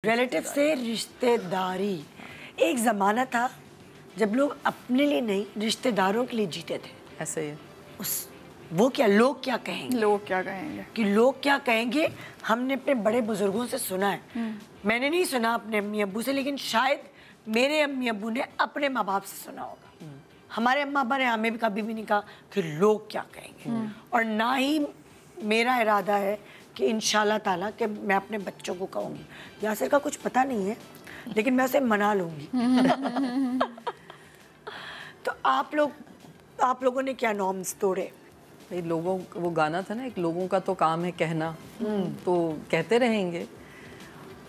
Relative से रिश्तेदारी एक ज़माना था जब लोग अपने लिए नहीं रिश्तेदारों के लिए जीते थे। ऐसे ही उस वो क्या लोग क्या कहेंगे, लोग क्या कहेंगे कि लोग क्या कहेंगे। हमने अपने बड़े बुजुर्गों से सुना है, मैंने नहीं सुना अपने अम्मी अब्बू से, लेकिन शायद मेरे अम्मी अब्बू ने अपने माँ बाप से सुना होगा। हमारे अम्मा अब्बा ने हमें भी कभी भी नहीं कहा कि लोग क्या कहेंगे, और ना ही मेरा इरादा है कि इंशाल्लाह ताला कि मैं अपने बच्चों को कहूँगी। यासिर का कुछ पता नहीं है, लेकिन मैं उसे मना लूँगी। तो आप लोगों ने क्या नॉर्म्स तोड़े? भाई लोगों वो गाना था ना, एक लोगों का तो काम है कहना, तो कहते रहेंगे।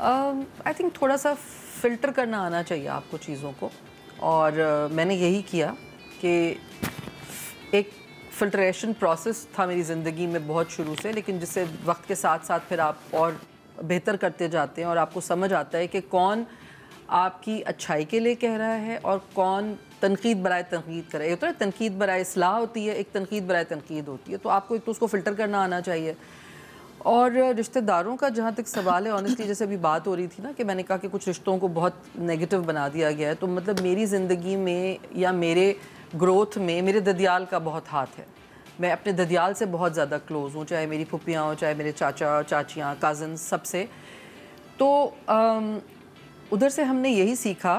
आई थिंक थोड़ा सा फिल्टर करना आना चाहिए आपको चीज़ों को, और मैंने यही किया कि एक फिल्ट्रेशन प्रोसेस था मेरी ज़िंदगी में बहुत शुरू से, लेकिन जिससे वक्त के साथ साथ फिर आप और बेहतर करते जाते हैं और आपको समझ आता है कि कौन आपकी अच्छाई के लिए कह रहा है और कौन तनकीद बराए तनकीद करे। ये तो है, तनकीद बराए इस्लाह होती है, एक तनकीद बराए तनकीद होती है। तो आपको एक तो उसको फ़िल्टर करना आना चाहिए। और रिश्तेदारों का जहाँ तक सवाल है, ऑनेस्टली जैसे अभी बात हो रही थी ना कि मैंने कहा कि कुछ रिश्तों को बहुत नेगेटिव बना दिया गया है, तो मतलब मेरी ज़िंदगी में या मेरे ग्रोथ में मेरे ददियाल का बहुत हाथ है। मैं अपने ददियाल से बहुत ज़्यादा क्लोज़ हूँ, चाहे मेरी फुप्पियाँ हों, चाहे मेरे चाचा चाचियाँ, कज़न्स, सबसे। तो उधर से हमने यही सीखा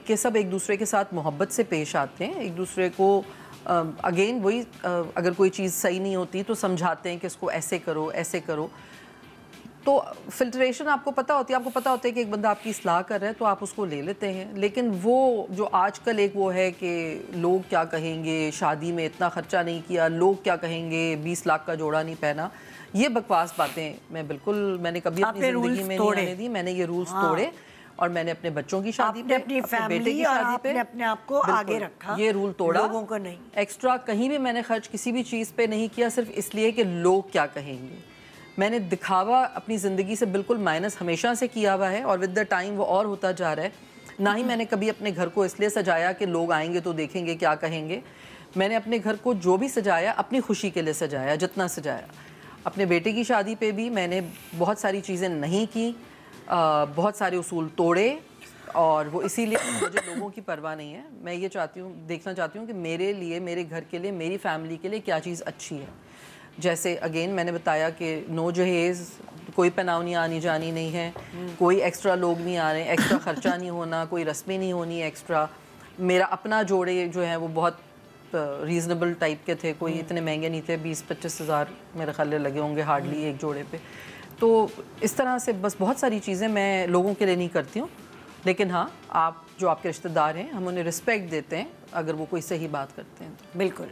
कि सब एक दूसरे के साथ मोहब्बत से पेश आते हैं, एक दूसरे को अगेन वही अगर कोई चीज़ सही नहीं होती तो समझाते हैं कि इसको ऐसे करो ऐसे करो। तो फिल्ट्रेशन आपको पता होती है, आपको पता होता है कि एक बंदा आपकी इस्लाह कर रहा है तो आप उसको ले लेते हैं। लेकिन वो जो आजकल एक वो है कि लोग क्या कहेंगे, शादी में इतना ख़र्चा नहीं किया, लोग क्या कहेंगे, 20 लाख का जोड़ा नहीं पहना, ये बकवास बातें मैंने कभी अपनी ज़िंदगी में नहीं आने दी। मैंने ये रूल्स तोड़े और मैंने अपने बच्चों की शादी पे, अपनी बेटे की शादी पे अपने आप को आगे रखा, ये रूल तोड़ा। लोगों को नहीं, एक्स्ट्रा कहीं भी मैंने खर्च किसी भी चीज़ पे नहीं किया, सिर्फ इसलिए कि लोग क्या कहेंगे। मैंने दिखावा अपनी ज़िंदगी से बिल्कुल माइनस हमेशा से किया हुआ है, और विद द टाइम वो और होता जा रहा है। ना ही मैंने कभी अपने घर को इसलिए सजाया कि लोग आएंगे तो देखेंगे क्या कहेंगे। मैंने अपने घर को जो भी सजाया अपनी खुशी के लिए सजाया, जितना सजाया। अपने बेटे की शादी पे भी मैंने बहुत सारी चीज़ें नहीं की, बहुत सारे उसूल तोड़े, और वो इसीलिए मुझे लोगों की परवाह नहीं है। मैं ये देखना चाहती हूँ कि मेरे लिए, मेरे घर के लिए, मेरी फैमिली के लिए क्या चीज़ अच्छी है। जैसे अगेन मैंने बताया कि नो जहेज़, कोई पनावनी आनी जानी नहीं है, कोई एक्स्ट्रा लोग नहीं आ रहे, एक्स्ट्रा ख़र्चा नहीं होना, कोई रस्में नहीं होनी एक्स्ट्रा। मेरा अपना जोड़े जो हैं वो बहुत रीज़नेबल टाइप के थे, कोई इतने महंगे नहीं थे, 20-25 हज़ार मेरे ख्याल लगे होंगे हार्डली एक जोड़े पे। तो इस तरह से बस बहुत सारी चीज़ें मैं लोगों के लिए नहीं करती हूँ, लेकिन हाँ, आप जो आपके रिश्तेदार हैं हम उन्हें रिस्पेक्ट देते हैं अगर वो कोई सही बात करते हैं। बिल्कुल।